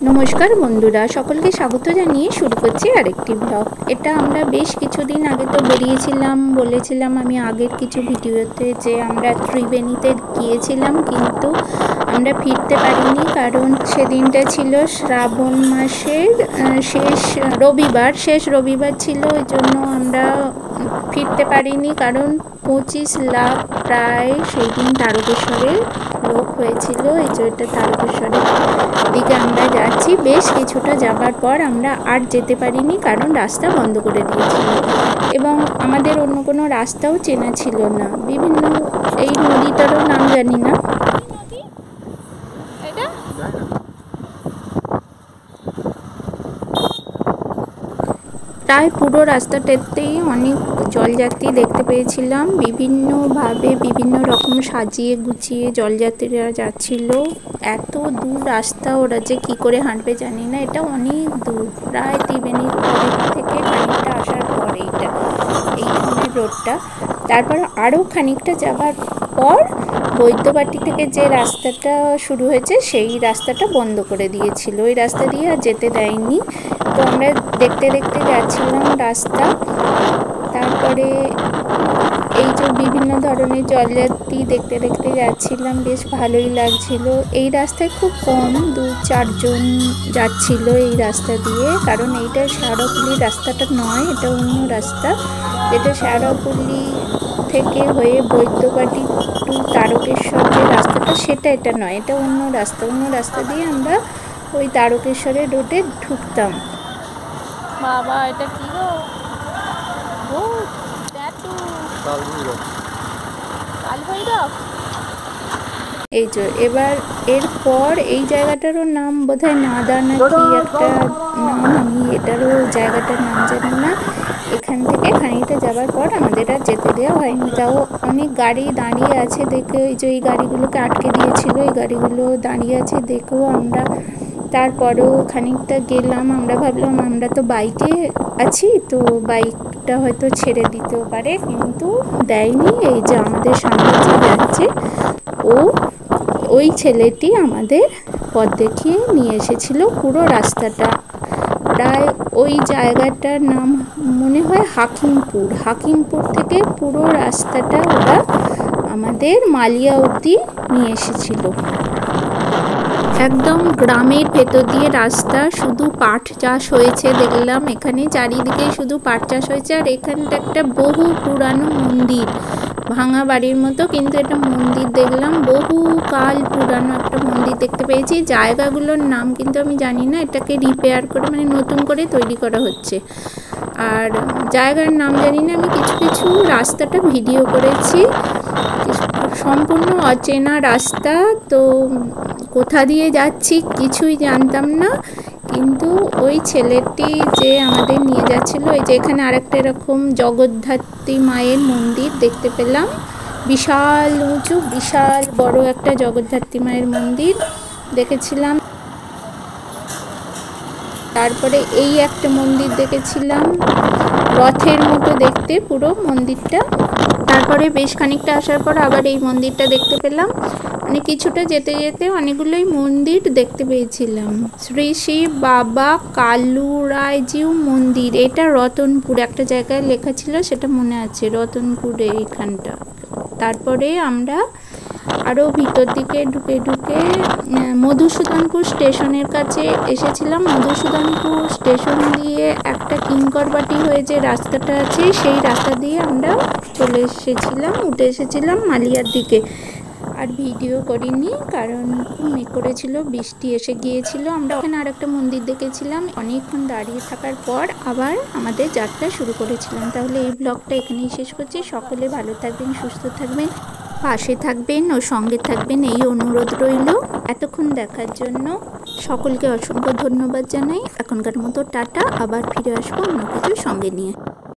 নমস্কার বন্ধুরা, সকলকে স্বাগত জানিয়ে শুরু করছি আরেকটি ব্লগ। এটা আমরা বেশ কিছুদিন আগে তো বেরিয়েছিলাম, বলেছিলাম আমি আগের কিছু ভিডিওতে যে আমরা ত্রিবেণীতে গিয়েছিলাম, কিন্তু আমরা ফিরতে পারিনি কারণ সেদিনটা ছিল শ্রাবণ মাসের শেষ রবিবার ছিল। ওই জন্য আমরা ফিরতে পারিনি, কারণ 25 লাখ প্রায় সেই দিন তারকেশ্বরে লোক হয়েছিল। এই যে এটা তারকেশ্বরের দিকে আমরা যাচ্ছি। বেশ কিছুটা যাবার পর আমরা আর যেতে পারিনি, কারণ রাস্তা বন্ধ করে দিয়েছিল এবং আমাদের অন্য কোনো রাস্তাও চেনা ছিল না। বিভিন্ন এই নদীটারও নাম জানি না। প্রায় পুরো রাস্তাটাতেই অনেক জলযাত্রী দেখতে পেয়েছিলাম। বিভিন্নভাবে বিভিন্ন রকম সাজিয়ে গুছিয়ে জলযাত্রীরা যাচ্ছিল। এত দূর রাস্তা, ওরা যে কী করে হাঁটবে জানি না। এটা অনেক দূর, প্রায় ত্রিবেণীর থেকে খানিকটা আসার পরে এইখানের রোডটা। তারপর আরও খানিকটা যাবার পর বৈদ্যবাটি থেকে যে রাস্তাটা শুরু হয়েছে সেই রাস্তাটা বন্ধ করে দিয়েছিল। ওই রাস্তা দিয়ে আর যেতে দেয়নি। তো আমরা দেখতে দেখতে যাচ্ছিলাম রাস্তা। তারপরে এই যে বিভিন্ন ধরনের জলযাত্রী দেখতে দেখতে যাচ্ছিলাম, বেশ ভালোই লাগছিল। এই রাস্তায় খুব কম 2-4 জন যাচ্ছিল এই রাস্তা দিয়ে, কারণ এইটা শেওড়াফুলি রাস্তাটা নয়, এটা অন্য রাস্তা। যেটা শেওড়াফুলি থেকে হয়ে বৈদ্যবাটি টু তারকেশ্বর যে রাস্তাটা, সেটা এটা নয়, এটা অন্য রাস্তা দিয়ে আমরা ওই তারকেশ্বরের রোডে ঢুকতাম। বাবা, এটা কি গো? এই যে এবার এরপর এই জায়গাটারও নাম বোধহয় নাদা না কি একটা নাম, আমি এটারও জায়গাটার নাম জানি না। এখান থেকে খানিকটা যাবার পর আমাদের আর যেতে দেওয়া হয়নি। তাও অনেক গাড়ি দাঁড়িয়ে আছে দেখে, এই যে এই গাড়িগুলোকে আটকে দিয়েছিল, এই গাড়িগুলো দাঁড়িয়ে আছে দেখেও আমরা তারপরেও খানিকটা গেলাম। আমরা ভাবলাম আমরা তো বাইকে আছি, তো বাইকটা হয়তো ছেড়ে দিতেও পারে, কিন্তু দেয়নি। এই যে আমাদের সামনে যে যাচ্ছে, ওই ছেলেটি আমাদের পথ দেখিয়ে নিয়ে এসেছিল পুরো রাস্তাটা। প্রায় ওই জায়গাটার নাম মনে হয় হাকিমপুর থেকে পুরো রাস্তাটা ওরা আমাদের মালিয়া অবধি নিয়ে এসেছিল। একদম গ্রামের ভেতর দিয়ে রাস্তা, শুধু পাট চাষ হয়েছে দেখলাম। এখানে চারিদিকে শুধু পাট চাষ হয়েছে। আর এখানটা একটা বহু পুরানো মন্দির, ভাঙা বাড়ির মতো, কিন্তু এটা মন্দির দেখলাম। বহু কাল পুরানো একটা মন্দির দেখতে পেয়েছি। জায়গাগুলোর নাম কিন্তু আমি জানি না, এটাকে রিপেয়ার করে মানে নতুন করে তৈরি করা হচ্ছে। আর জায়গার নাম জানি না। আমি কিছু রাস্তাটা ভিডিও করেছি, সম্পূর্ণ অচেনা রাস্তা। তো কোথা দিয়ে যাচ্ছি কিছুই জানতাম না, কিন্তু ওই ছেলেটি যে আমাদের নিয়ে যাচ্ছিল, এই যে এখানে আরেকটা এরকম জগদ্ধাত্রী মায়ের মন্দির দেখতে পেলাম। বিশাল উঁচু, বিশাল বড় একটা জগদ্ধাত্রী মায়ের মন্দির দেখেছিলাম। তারপরে এই একটা মন্দির দেখেছিলাম, রথের মতো দেখতে পুরো মন্দিরটা। তারপরে বেশ খানিকটা আসার পর আবার এই মন্দিরটা দেখতে পেলাম। মানে কিছুটা যেতে যেতে অনেকগুলোই মন্দির দেখতে পেয়েছিলাম। শ্রী শ্রী বাবা কালুরায়জিউ মন্দির, এটা রতনপুর একটা জায়গায় লেখা ছিল, সেটা মনে আছে, রতনপুরে এইখানটা। তারপরে আমরা আরও ভিতর দিকে ঢুকে মধুসূদনপুর স্টেশনের কাছে এসেছিলাম। মধুসূদনপুর স্টেশন দিয়ে একটা কিঙ্করবাটি হয়ে যে রাস্তাটা আছে, সেই রাস্তা দিয়ে আমরা উঠে এসেছিলাম মালিয়ার দিকে। আর ভিডিও করিনি, কারণ খুব মেঘ করেছিল, বৃষ্টি এসে গিয়েছিল। আমরা ওখানে আর একটা মন্দির দেখেছিলাম। অনেকক্ষণ দাঁড়িয়ে থাকার পর আবার আমাদের যাত্রা শুরু করেছিলাম। তাহলে এই ব্লগটা এখানেই শেষ করছি। সকলে ভালো থাকবেন, সুস্থ থাকবেন, পাশে থাকবেন ও সঙ্গে থাকবেন, এই অনুরোধ রইল। এতক্ষণ দেখার জন্য সকলকে অসংখ্য ধন্যবাদ জানাই। এখনকার মতো টাটা, আবার ফিরে আসবো অন্য কিছু সঙ্গে নিয়ে।